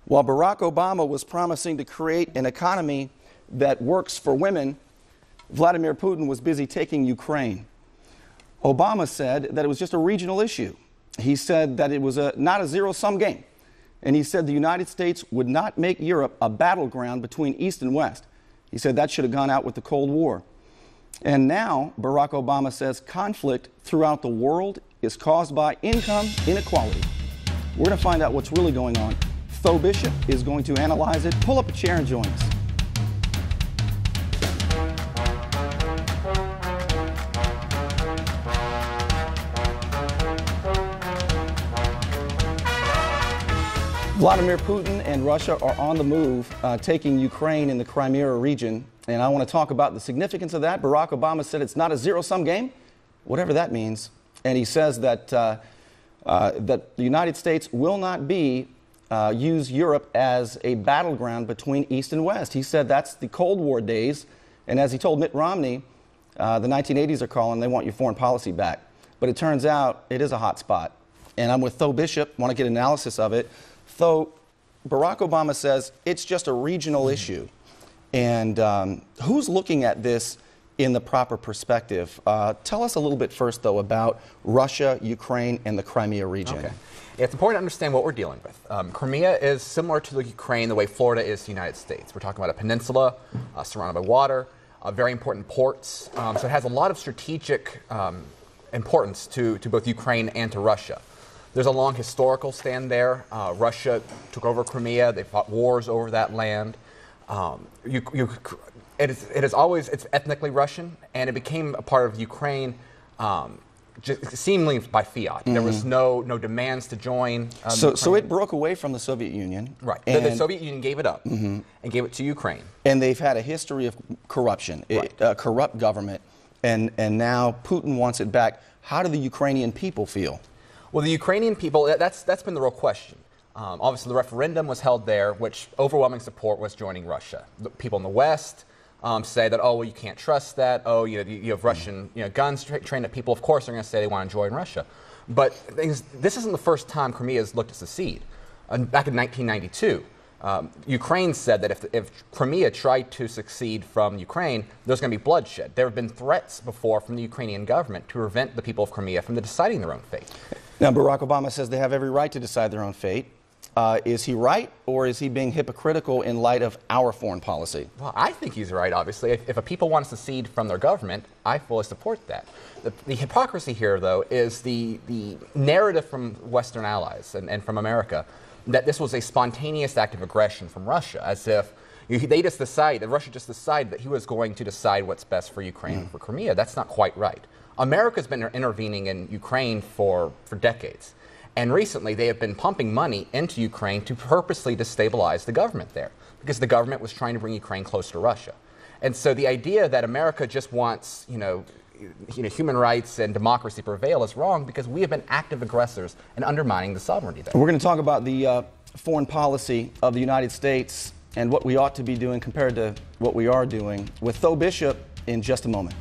While Barack Obama was promising to create an economy that works for women, Vladimir Putin was busy taking Ukraine. Obama said that it was just a regional issue. He said that it was not a zero-sum game. And he said the United States would not make Europe a battleground between East and West. He said that should have gone out with the Cold War. And now Barack Obama says conflict throughout the world is caused by income inequality. We're going to find out what's really going on. Tho Bishop is going to analyze it. Pull up a chair and join us. Vladimir Putin and Russia are on the move, taking Ukraine and the Crimea region. And I want to talk about the significance of that. Barack Obama said it's not a zero-sum game, whatever that means. And he says that, that the United States will not use Europe as a battleground between East and West. He said that's the Cold War days. And as he told Mitt Romney, the 1980s are calling, they want your foreign policy back. But it turns out it is a hot spot. And I'm with Tho Bishop, want to get an analysis of it. Tho, Barack Obama says it's just a regional issue. And who's looking at this in the proper perspective? Tell us a little bit first, though, about Russia, Ukraine, and the Crimea region. Okay. It's important to understand what we're dealing with. Crimea is similar to the Ukraine the way Florida is to the United States. We're talking about a peninsula surrounded by water, very important ports. So it has a lot of strategic importance to both Ukraine and to Russia. There's a long historical stand there. Russia took over Crimea. They fought wars over that land. It is always, it's ethnically Russian, and it became a part of Ukraine just seemingly by fiat. There was no demands to join. So it broke away from the Soviet Union. Right. The Soviet Union gave it up and gave it to Ukraine. And they've had a history of corruption, Right. Corrupt government, and now Putin wants it back. How do the Ukrainian people feel? Well, the Ukrainian people, that's been the real question. Obviously, the referendum was held there, which overwhelming support was joining Russia. The people in the West say that, oh, well, you can't trust that. Oh, you have Russian guns trained at people. Of course, they're going to say they want to join Russia. But this isn't the first time Crimea has looked to secede. Back in 1992, Ukraine said that if Crimea tried to secede from Ukraine, there's going to be bloodshed. There have been threats before from the Ukrainian government to prevent the people of Crimea from deciding their own fate. Now, Barack Obama says they have every right to decide their own fate. Is he right, or is he being hypocritical in light of our foreign policy? Well, I think he's right, obviously. If a people want to secede from their government, I fully support that. The hypocrisy here, though, is the narrative from Western allies and from America that this was a spontaneous act of aggression from Russia, as if Russia just decided that he was going to decide what's best for Ukraine and for Crimea. That's not quite right. America's been intervening in Ukraine for decades. And recently, they have been pumping money into Ukraine to purposely destabilize the government there, because the government was trying to bring Ukraine close to Russia. And so the idea that America just wants, human rights and democracy prevail is wrong, because we have been active aggressors in undermining the sovereignty there. We're going to talk about the foreign policy of the United States and what we ought to be doing compared to what we are doing with Tho Bishop in just a moment.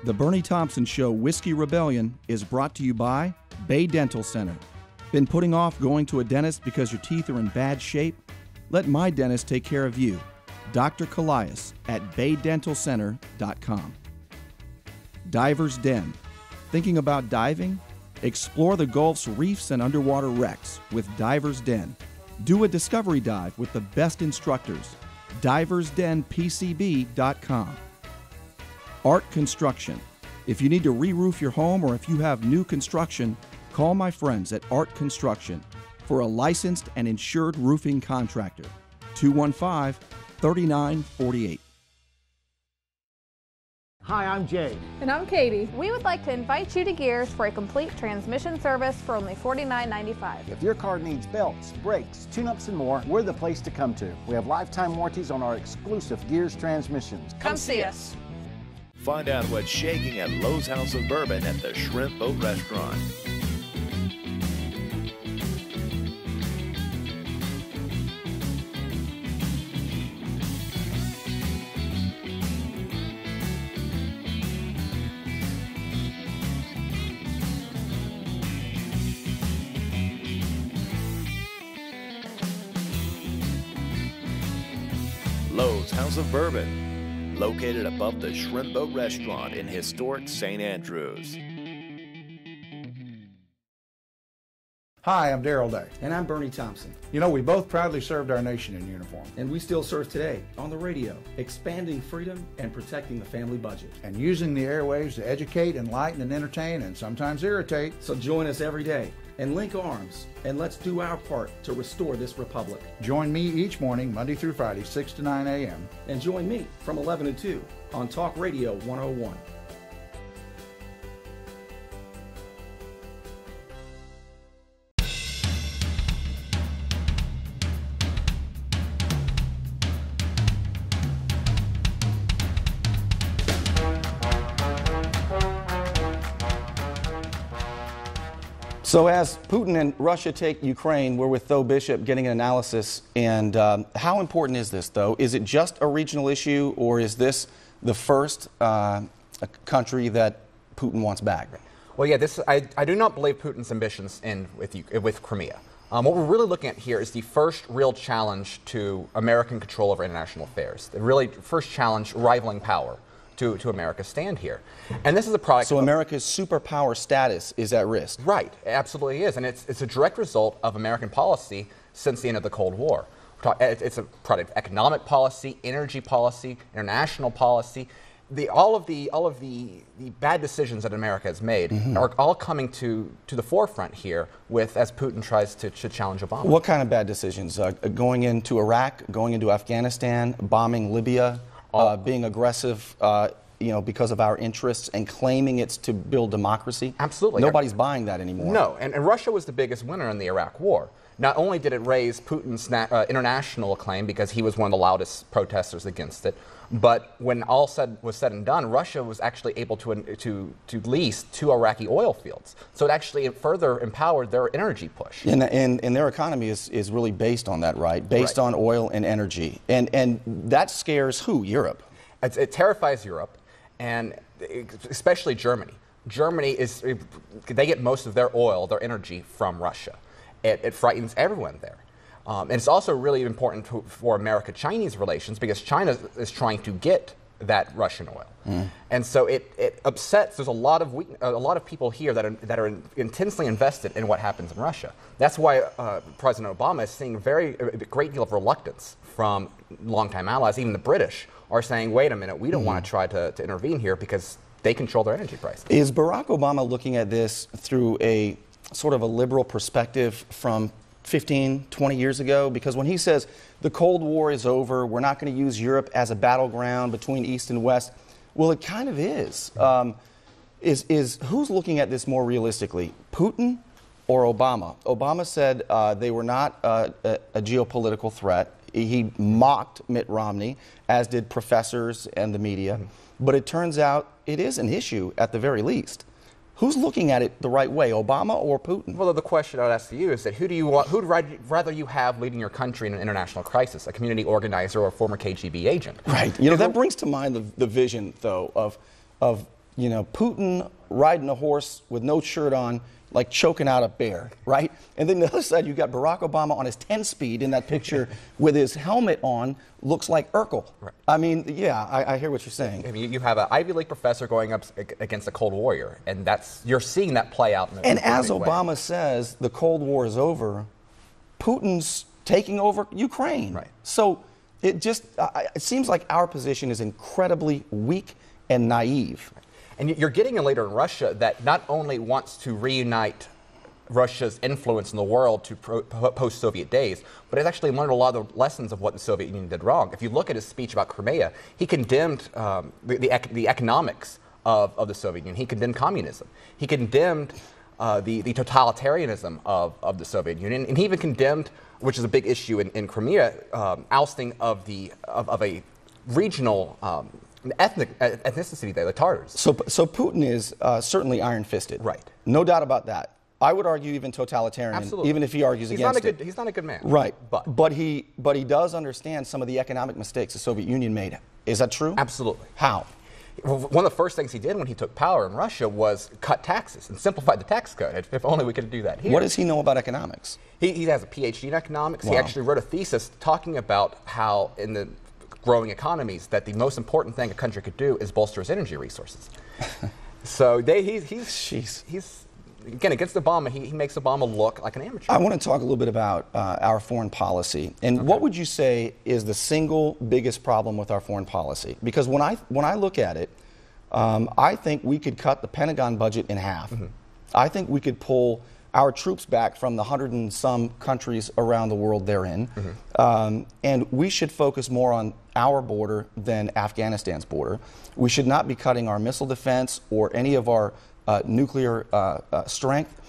The Bernie Thompson Show Whiskey Rebellion is brought to you by Bay Dental Center. Been putting off going to a dentist because your teeth are in bad shape? Let my dentist take care of you. Dr. Callias at baydentalcenter.com. Diver's Den. Thinking about diving? Explore the Gulf's reefs and underwater wrecks with Diver's Den. Do a discovery dive with the best instructors. diversdenpcb.com. Art Construction. If you need to re-roof your home or if you have new construction, call my friends at Art Construction for a licensed and insured roofing contractor. 215-3948. Hi, I'm Jay. And I'm Katie. We would like to invite you to Gears for a complete transmission service for only $49.95. If your car needs belts, brakes, tune-ups, and more, we're the place to come to. We have lifetime warranties on our exclusive Gears transmissions. Come see us. Find out what's shaking at Lowe's House of Bourbon at the Shrimp Boat Restaurant. Lowe's House of Bourbon, located above the Shrimp Boat Restaurant in historic St. Andrews. Hi, I'm Darrell Day. And I'm Burnie Thompson. You know, we both proudly served our nation in uniform. And we still serve today on the radio, expanding freedom and protecting the family budget. And using the airwaves to educate, enlighten, and entertain, and sometimes irritate. So join us every day and link arms, and let's do our part to restore this republic. Join me each morning, Monday through Friday, 6 to 9 a.m. And join me from 11 to 2 on Talk Radio 101. So as Putin and Russia take Ukraine, we're with Tho Bishop getting an analysis. And how important is this, though? Is it just a regional issue, or is this the first country that Putin wants back? Well, yeah, I do not believe Putin's ambitions end with Crimea. What we're really looking at here is the first real challenge to American control over international affairs. The really first challenge rivaling power to America's stand here. And this is a product. So America's superpower status is at risk. Right, it absolutely is. And it's a direct result of American policy since the end of the Cold War. It's a product of economic policy, energy policy, international policy. All of the bad decisions that America has made are all coming to the forefront here as Putin tries to challenge Obama. What kind of bad decisions? Going into Iraq, going into Afghanistan, bombing Libya, being aggressive, because of our interests and claiming it's to build democracy? Absolutely. Nobody's buying that anymore. No, and Russia was the biggest winner in the Iraq War. Not only did it raise Putin's international acclaim because he was one of the loudest protesters against it, but when all was said and done, Russia was actually able to lease 2 Iraqi oil fields. So it actually further empowered their energy push. And their economy is really based on that, right? Based on oil and energy. And that scares who? Europe. It terrifies Europe, and especially Germany. Germany they get most of their oil, their energy from Russia. It frightens everyone there. And it's also really important for America-Chinese relations because China is trying to get that Russian oil. And so it upsets. There's a lot of people here that are intensely invested in what happens in Russia. That's why President Obama is seeing a great deal of reluctance from longtime allies. Even the British are saying, wait a minute, we don't want to try to intervene here because they control their energy prices. Is Barack Obama looking at this through a sort of a liberal perspective from 15, 20 years ago? Because when he says the Cold War is over, we're not going to use Europe as a battleground between East and West, well, it kind of is. Who's looking at this more realistically, Putin or Obama? Obama said they were not a geopolitical threat. He mocked Mitt Romney, as did professors and the media. But it turns out it is an issue at the very least. Who's looking at it the right way, Obama or Putin? Well, the question I'd ask you is that who'd rather you have leading your country in an international crisis, a community organizer or a former KGB agent? Right. That brings to mind the vision, though, of Putin riding a horse with no shirt on, like choking out a bear, right? And then the other side, you got Barack Obama on his 10-speed in that picture with his helmet on, looks like Urkel. Right. I mean, yeah, I hear what you're saying. I mean, you have an Ivy League professor going up against a Cold Warrior, and you're seeing that play out. And as Obama says, the Cold War is over, Putin's taking over Ukraine. Right. So it seems like our position is incredibly weak and naive. Right. And you're getting a leader in Russia that not only wants to reunite Russia's influence in the world to post-Soviet days, but has actually learned a lot of the lessons of what the Soviet Union did wrong. If you look at his speech about Crimea, he condemned the economics of the Soviet Union. He condemned communism. He condemned the totalitarianism of the Soviet Union, and he even condemned, which is a big issue in Crimea, ousting of a regional ethnicity there, the Tartars. So Putin is certainly iron-fisted. Right. No doubt about that. I would argue even totalitarian, Absolutely. even if he argues against it. He's not a good man. Right. But he does understand some of the economic mistakes the Soviet Union made. Is that true? Absolutely. How? One of the first things he did when he took power in Russia was cut taxes and simplify the tax code. If only we could do that here. What does he know about economics? He has a PhD in economics. Wow. He actually wrote a thesis talking about how in the growing economies that the most important thing a country could do is bolster its energy resources. So he's again, against Obama, he makes Obama look like an amateur. I want to talk a little bit about our foreign policy. And what would you say is the single biggest problem with our foreign policy? Because when I look at it, I think we could cut the Pentagon budget in half. I think we could pull our troops back from the 100 and some countries around the world they're in. And we should focus more on our border than Afghanistan's border. We should not be cutting our missile defense or any of our nuclear strength.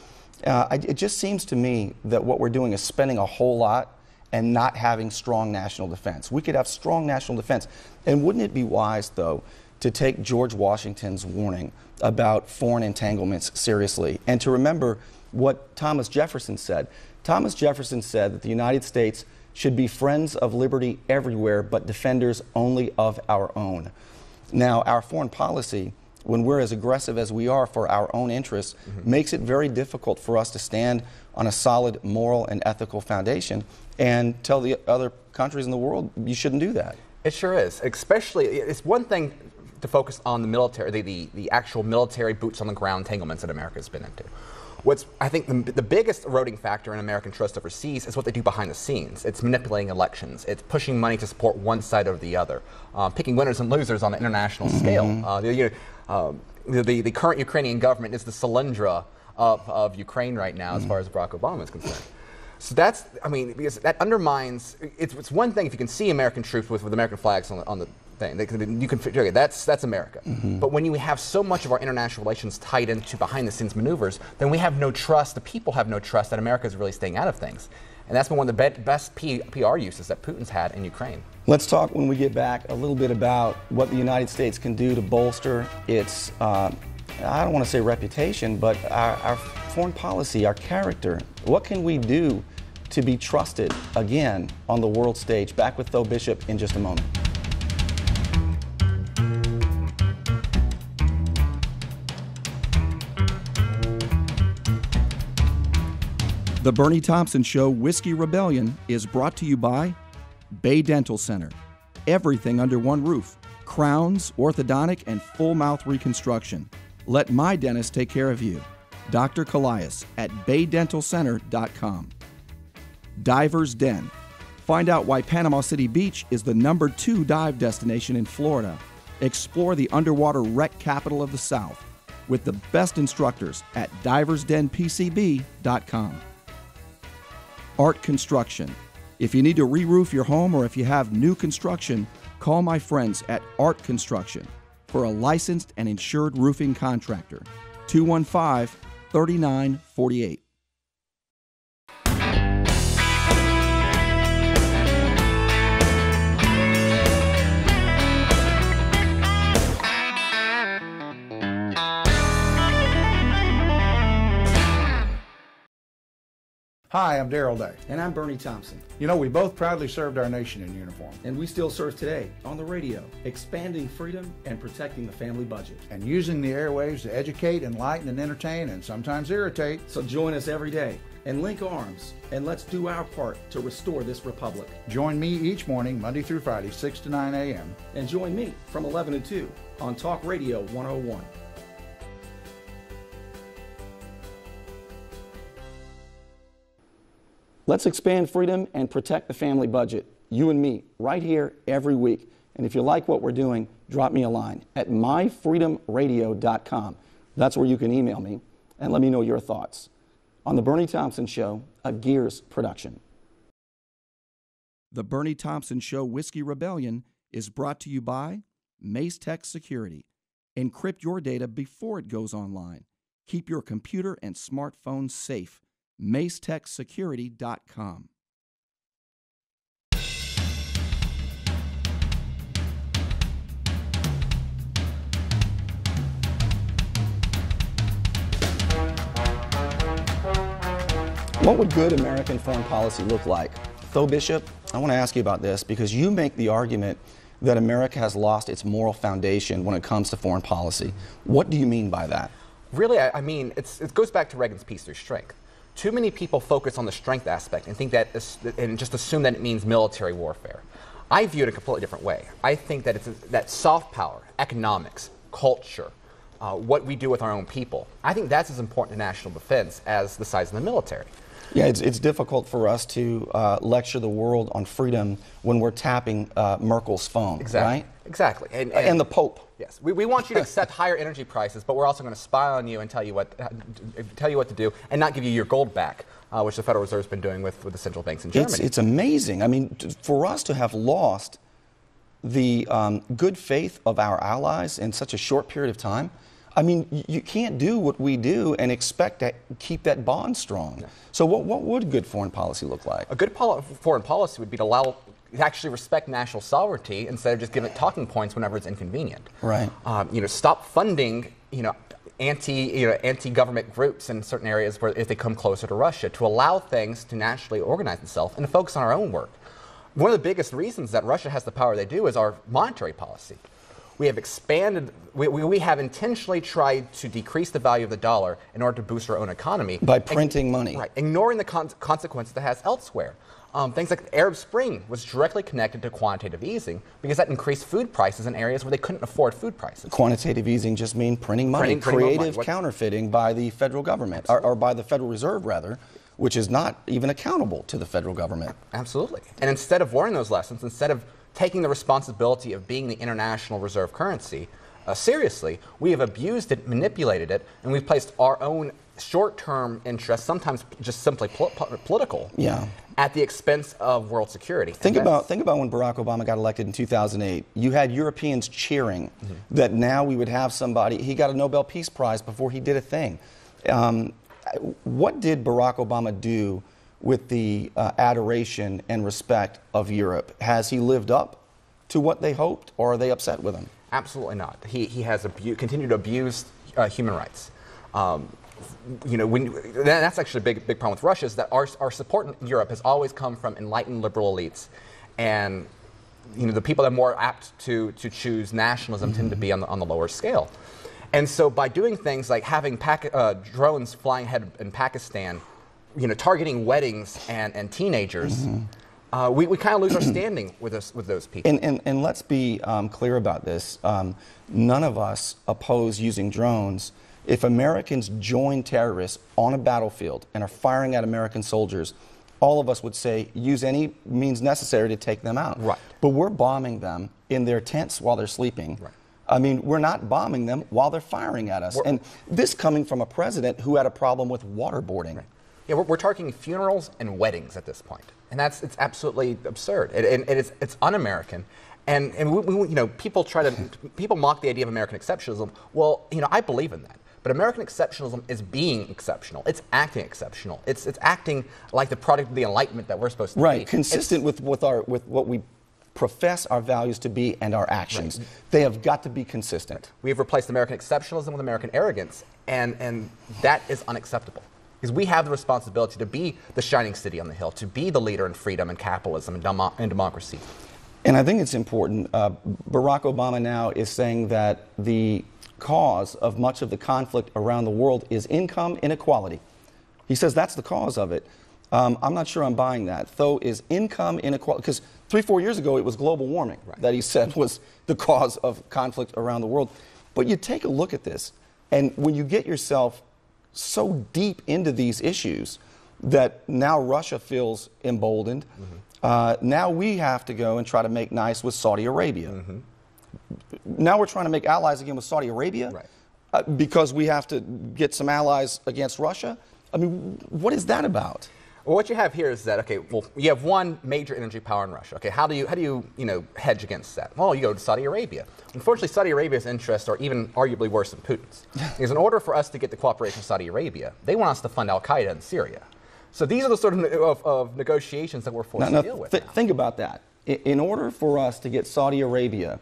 It just seems to me that what we're doing is spending a whole lot and not having strong national defense. We could have strong national defense. And wouldn't it be wise, though, to take George Washington's warning about foreign entanglements seriously and to remember what Thomas Jefferson said? Thomas Jefferson said that the United States should be friends of liberty everywhere, but defenders only of our own. Now, our foreign policy, when we're as aggressive as we are for our own interests, makes it very difficult for us to stand on a solid moral and ethical foundation and tell the other countries in the world, you shouldn't do that. It sure is. Especially, it's one thing to focus on the military, the actual military boots on the ground entanglements that America has been into. What's, I think, the biggest eroding factor in American trust overseas is what they do behind the scenes. It's manipulating elections. It's pushing money to support one side or the other, picking winners and losers on an international scale. The current Ukrainian government is the Solyndra of Ukraine right now, as far as Barack Obama is concerned. So that's, I mean, because that undermines, it's one thing if you can see American troops with American flags on the thing. You can figure, okay, that's America. But when you have so much of our international relations tied into behind-the-scenes maneuvers, then we have no trust, the people have no trust that America is really staying out of things. And that's been one of the best PR uses that Putin's had in Ukraine. Let's talk when we get back a little bit about what the United States can do to bolster its, I don't want to say reputation, but our foreign policy, our character. What can we do to be trusted again on the world stage? Back with Tho Bishop in just a moment. The Bernie Thompson Show Whiskey Rebellion is brought to you by Bay Dental Center. Everything under one roof. Crowns, orthodontic, and full mouth reconstruction. Let my dentist take care of you. Dr. Callias at baydentalcenter.com. Diver's Den. Find out why Panama City Beach is the #2 dive destination in Florida. Explore the underwater wreck capital of the South with the best instructors at diversdenpcb.com. Art Construction. If you need to re-roof your home or if you have new construction, call my friends at Art Construction for a licensed and insured roofing contractor. 215-3948. Hi, I'm Darrell Day. And I'm Burnie Thompson. You know, we both proudly served our nation in uniform. And we still serve today on the radio, expanding freedom and protecting the family budget. And using the airwaves to educate, enlighten, and entertain, and sometimes irritate. So join us every day and link arms, and let's do our part to restore this republic. Join me each morning, Monday through Friday, 6 to 9 a.m. And join me from 11 to 2 on Talk Radio 101. Let's expand freedom and protect the family budget. You and me, right here every week. And if you like what we're doing, drop me a line at myfreedomradio.com. That's where you can email me and let me know your thoughts. On The Bernie Thompson Show, a Gears production. The Bernie Thompson Show Whiskey Rebellion is brought to you by Mace Tech Security. Encrypt your data before it goes online. Keep your computer and smartphone safe. MaceTechSecurity.com. What would good American foreign policy look like? Tho Bishop, I want to ask you about this because you make the argument that America has lost its moral foundation when it comes to foreign policy. What do you mean by that? Really, I mean, it goes back to Reagan's peace through strength. Too many people focus on the strength aspect and think that, and just assume that it means military warfare. I view it a completely different way. I think that that soft power, economics, culture, what we do with our own people, I think that's as important to national defense as the size of the military. Yeah, it's difficult for us to lecture the world on freedom when we're tapping Merkel's phone, right? Exactly. And the Pope. Yes, we want you to accept higher energy prices, but we're also going to spy on you and tell you what to do, and not give you your gold back, which the Federal Reserve's been doing with the central banks in Germany. It's amazing. I mean, for us to have lost the good faith of our allies in such a short period of time, I mean, you can't do what we do and expect to keep that bond strong. No. So what would good foreign policy look like? A good foreign policy would be to actually respect national sovereignty instead of just giving it talking points whenever it's inconvenient. Right. Stop funding, anti-government groups in certain areas where if they come closer to Russia, to allow things to naturally organize itself and to focus on our own work. One of the biggest reasons that Russia has the power they do is our monetary policy. We have expanded, we have intentionally tried to decrease the value of the dollar in order to boost our own economy. By printing money. Right, ignoring the consequences that has elsewhere. Things like the Arab Spring was directly connected to quantitative easing because that increased food prices in areas where they couldn't afford food prices. Quantitative easing just means printing money, creative counterfeiting by the federal government, or by the Federal Reserve rather, which is not even accountable to the federal government. Absolutely. And instead of learning those lessons, instead of taking the responsibility of being the international reserve currency seriously, we have abused it, manipulated it, and we've placed our own short-term interests, sometimes just simply political, at the expense of world security. Think about when Barack Obama got elected in 2008. You had Europeans cheering that now we would have somebody. He got a Nobel Peace Prize before he did a thing. What did Barack Obama do with the adoration and respect of Europe? Has he lived up to what they hoped, or are they upset with him? Absolutely not. He has continued to abuse human rights. That's actually a big problem with Russia, is that our support in Europe has always come from enlightened liberal elites, and the people that are more apt to choose nationalism tend to be on the lower scale. And so by doing things like having drones flying ahead in Pakistan, targeting weddings and teenagers, we kind of lose our standing with those people. And let's be clear about this. None of us oppose using drones. If Americans join terrorists on a battlefield and are firing at American soldiers, all of us would say use any means necessary to take them out. Right. But we're bombing them in their tents while they're sleeping. Right. I mean, we're not bombing them while they're firing at us. And this coming from a president who had a problem with waterboarding. Right. Yeah, we're targeting funerals and weddings at this point, and it's absolutely absurd. It's un-American, and people mock the idea of American exceptionalism. Well, I believe in that, but American exceptionalism is being exceptional. It's acting exceptional. It's acting like the product of the Enlightenment that we're supposed to be. Right, consistent with what we profess our values to be and our actions. Right. They have got to be consistent. We have replaced American exceptionalism with American arrogance, and that is unacceptable. Because we have the responsibility to be the shining city on the hill, to be the leader in freedom and capitalism and democracy. And I think it's important. Barack Obama now is saying that the cause of much of the conflict around the world is income inequality. He says that's the cause of it. I'm not sure I'm buying that. Though, is income inequality, because 3-4 years ago it was global warming that he said was the cause of conflict around the world. But you take a look at this, and when you get yourself so deep into these issues that now Russia feels emboldened, now we have to go and try to make nice with Saudi Arabia. Now we're trying to make allies again with Saudi Arabia because we have to get some allies against Russia. I mean, what is that about? Well, what you have here is that, you have one major energy power in Russia. How do you hedge against that? Well, you go to Saudi Arabia. Unfortunately, Saudi Arabia's interests are even arguably worse than Putin's. Because in order for us to get the cooperation of Saudi Arabia, they want us to fund Al-Qaeda in Syria. So these are the sort of negotiations that we're forced to deal with. Think about that. In order for us to get Saudi Arabia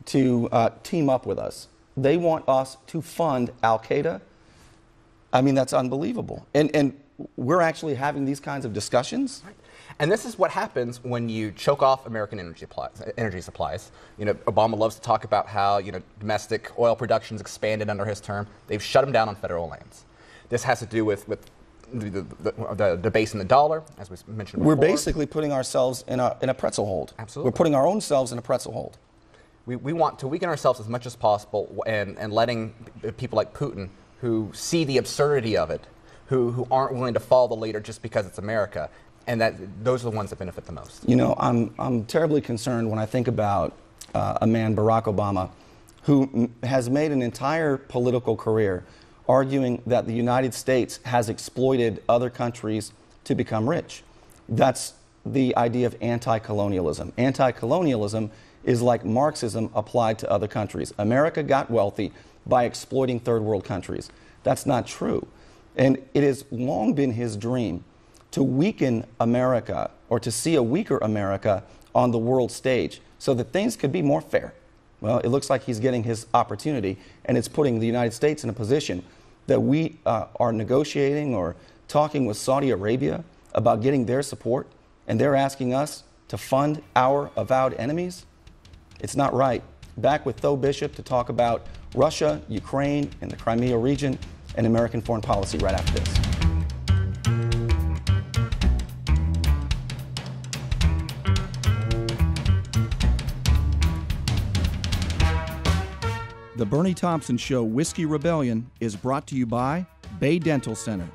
to team up with us, they want us to fund Al-Qaeda. I mean, that's unbelievable. And we're actually having these kinds of discussions. Right. And this is what happens when you choke off American energy supplies. Obama loves to talk about how domestic oil production's expanded under his term. They've shut them down on federal lands. This has to do with the debasing the dollar, as we mentioned before. We're basically putting ourselves in a pretzel hold. Absolutely. We're putting our own selves in a pretzel hold. We want to weaken ourselves as much as possible and letting people like Putin, who see the absurdity of it, who aren't willing to follow the leader just because it's America, and that those are the ones that benefit the most. You know, I'm terribly concerned when I think about a man, Barack Obama, who has made an entire political career arguing that the United States has exploited other countries to become rich. That's the idea of anti-colonialism. Anti-colonialism is like Marxism applied to other countries. America got wealthy by exploiting third world countries. That's not true. And it has long been his dream to weaken America, or to see a weaker America on the world stage so that things could be more fair. Well, it looks like he's getting his opportunity, and it's putting the United States in a position that we are negotiating or talking with Saudi Arabia about getting their support, and they're asking us to fund our avowed enemies. It's not right. Back with Tho Bishop to talk about Russia, Ukraine, and the Crimea region, and American foreign policy right after this. The Burnie Thompson Show Whiskey Rebellion is brought to you by Bay Dental Center.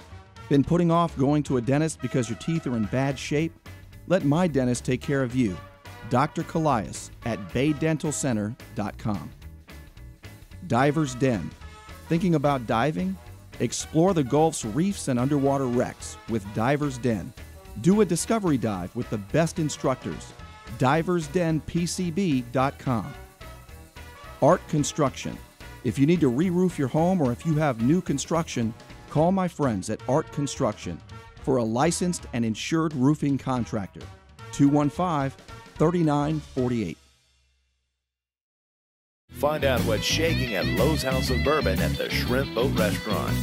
Been putting off going to a dentist because your teeth are in bad shape? Let my dentist take care of you. Dr. Callias at baydentalcenter.com. Diver's Den. Thinking about diving? Explore the Gulf's reefs and underwater wrecks with Diver's Den. Do a discovery dive with the best instructors. diversdenpcb.com. Art Construction. If you need to re-roof your home or if you have new construction, call my friends at Art Construction for a licensed and insured roofing contractor. 215-3948. Find out what's shaking at Lowe's House of Bourbon at the Shrimp Boat Restaurant.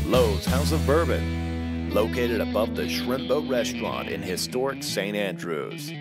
Lowe's House of Bourbon, located above the Shrimp Boat Restaurant in historic St. Andrews.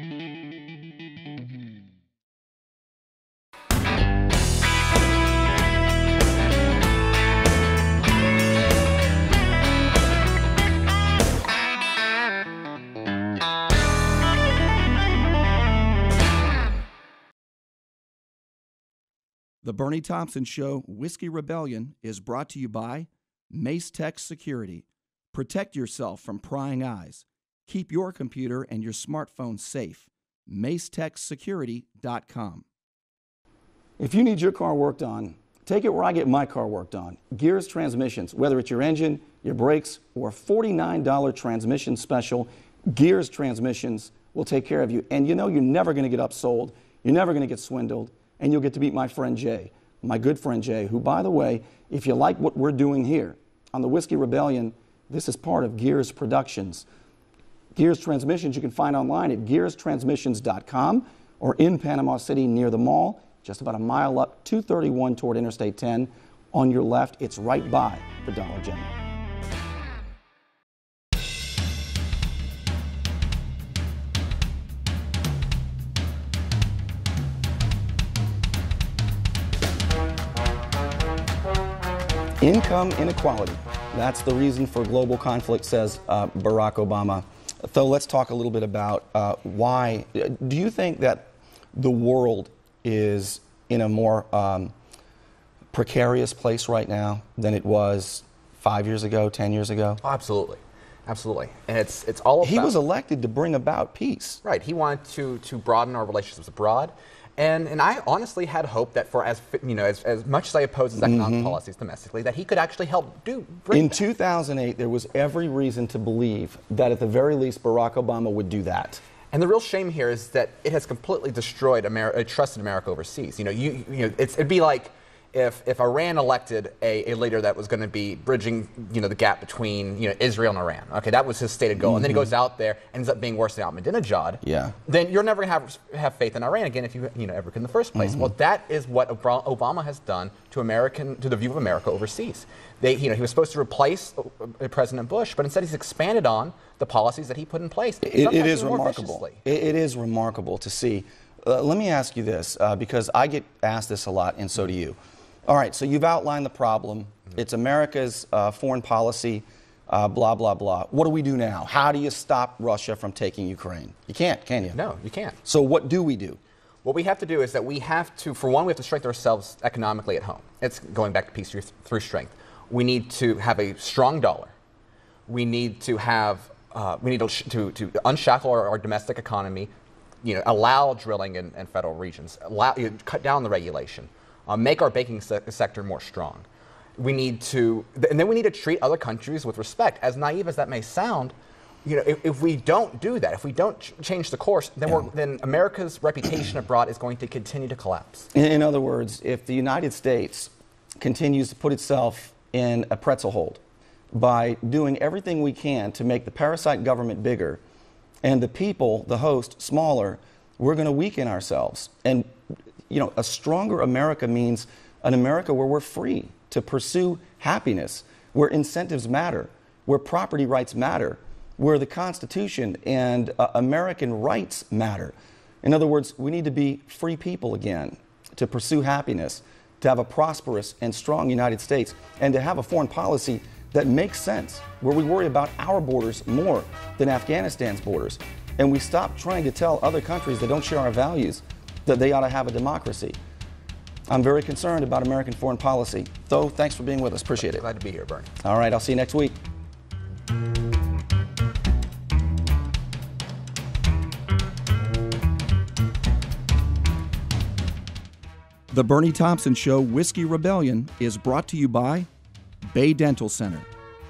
The Burnie Thompson Show Whiskey Rebellion is brought to you by Mace Tech Security. Protect yourself from prying eyes. Keep your computer and your smartphone safe. MaceTechSecurity.com. If you need your car worked on, take it where I get my car worked on. Gears Transmissions. Whether it's your engine, your brakes, or a $49 transmission special, Gears Transmissions will take care of you. And you know you're never going to get upsold. You're never going to get swindled. And you'll get to meet my friend Jay, my good friend Jay, who, by the way, if you like what we're doing here on the Whiskey Rebellion, this is part of Gears Productions. Gears Transmissions you can find online at gearstransmissions.com or in Panama City near the mall, just about a mile up 231 toward Interstate 10. On your left, it's right by the Dollar General. Income inequality. That's the reason for global conflict, says Barack Obama. So let's talk a little bit about why. Do you think that the world is in a more precarious place right now than it was 5 years ago, 10 years ago? Oh, absolutely. Absolutely. And it's all about... He was elected to bring about peace. Right. He wanted to broaden our relationships abroad. And I honestly had hope that for as much as I oppose his economic policies domestically, that he could actually help bring In that. 2008, there was every reason to believe that at the very least Barack Obama would do that. And the real shame here is that it has completely destroyed trust in America overseas. It'd be like if Iran elected a leader that was going to be bridging, the gap between, Israel and Iran. Okay, that was his stated goal. And then he goes out there, ends up being worse than Ahmadinejad. Yeah. Then you're never going to have faith in Iran again if you ever could in the first place. Well, that is what Obama has done to the view of America overseas. He was supposed to replace President Bush, but instead he's expanded on the policies that he put in place. It is remarkable. It is remarkable to see. Let me ask you this, because I get asked this a lot, and so do you. All right, so you've outlined the problem. It's America's foreign policy, blah, blah, blah. What do we do now? How do you stop Russia from taking Ukraine? You can't, can you? No, you can't. So what do we do? What we have to do is that we have to, for one, we have to strengthen ourselves economically at home. It's going back to peace through strength. We need to have a strong dollar. We need to have, to unshackle our domestic economy, allow drilling in federal regions, cut down the regulation, make our banking sector more strong. And then we need to treat other countries with respect. As naive as that may sound, if we don't do that, if we don't change the course, then America's reputation abroad is going to continue to collapse. In other words, if the United States continues to put itself in a pretzel hold by doing everything we can to make the parasite government bigger and the people, the host, smaller, we're going to weaken ourselves. And, a stronger America means an America where we're free to pursue happiness, where incentives matter, where property rights matter, where the Constitution and American rights matter. In other words, we need to be free people again, to pursue happiness, to have a prosperous and strong United States, and to have a foreign policy that makes sense, where we worry about our borders more than Afghanistan's borders, and we stop trying to tell other countries that don't share our values that they ought to have a democracy. I'm very concerned about American foreign policy. Though, thanks for being with us. Appreciate it. Glad to be here, Burnie. All right, I'll see you next week. The Burnie Thompson Show Whiskey Rebellion is brought to you by Bay Dental Center.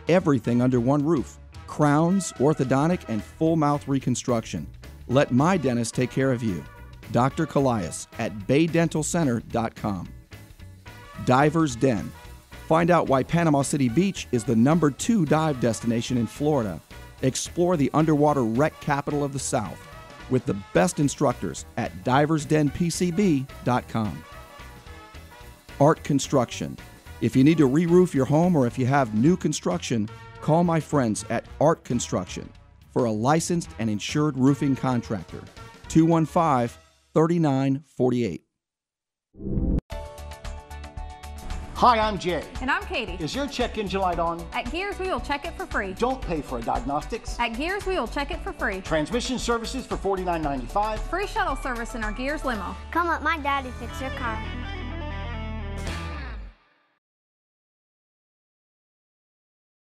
Everything under one roof. Crowns, orthodontic, and full mouth reconstruction. Let my dentist take care of you. Dr. Colias at baydentalcenter.com. Diver's Den. Find out why Panama City Beach is the #2 dive destination in Florida. Explore the underwater wreck capital of the South with the best instructors at diversdenpcb.com. Art Construction. If you need to re-roof your home or if you have new construction, call my friends at Art Construction for a licensed and insured roofing contractor. 215-3948. Hi, I'm Jay. And I'm Katie. Is your check engine light on? At Gears, we will check it for free. Don't pay for a diagnostics. At Gears, we will check it for free. Transmission services for $49.95. Free shuttle service in our Gears limo. Come let my daddy fix your car.